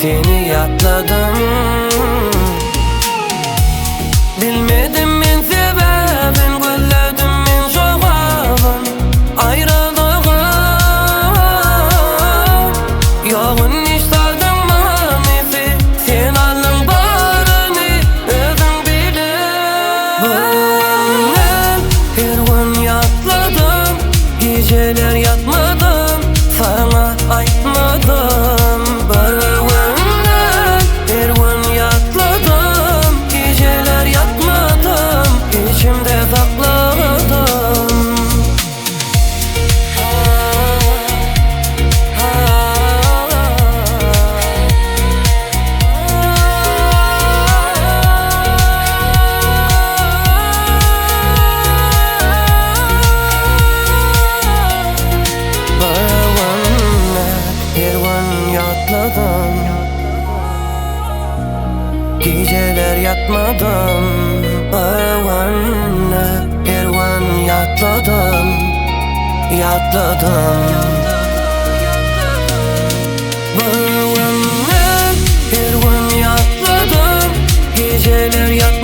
seni yatladım. Bilmedim men sebebin, gözledim men şoğabın ayrılığın. Yoğun iştadım manisi, sen alın barını özün bilin. Bugün her gün yatladım, geceler yatmadım, sana aytmadım. Bugün her gün yatladım, geceler yatmadım, içimde sakladım. Yatladım, geceler yatmadım. Her gün yatladım, yatladım. Her gün yatladım, geceler yatmadım.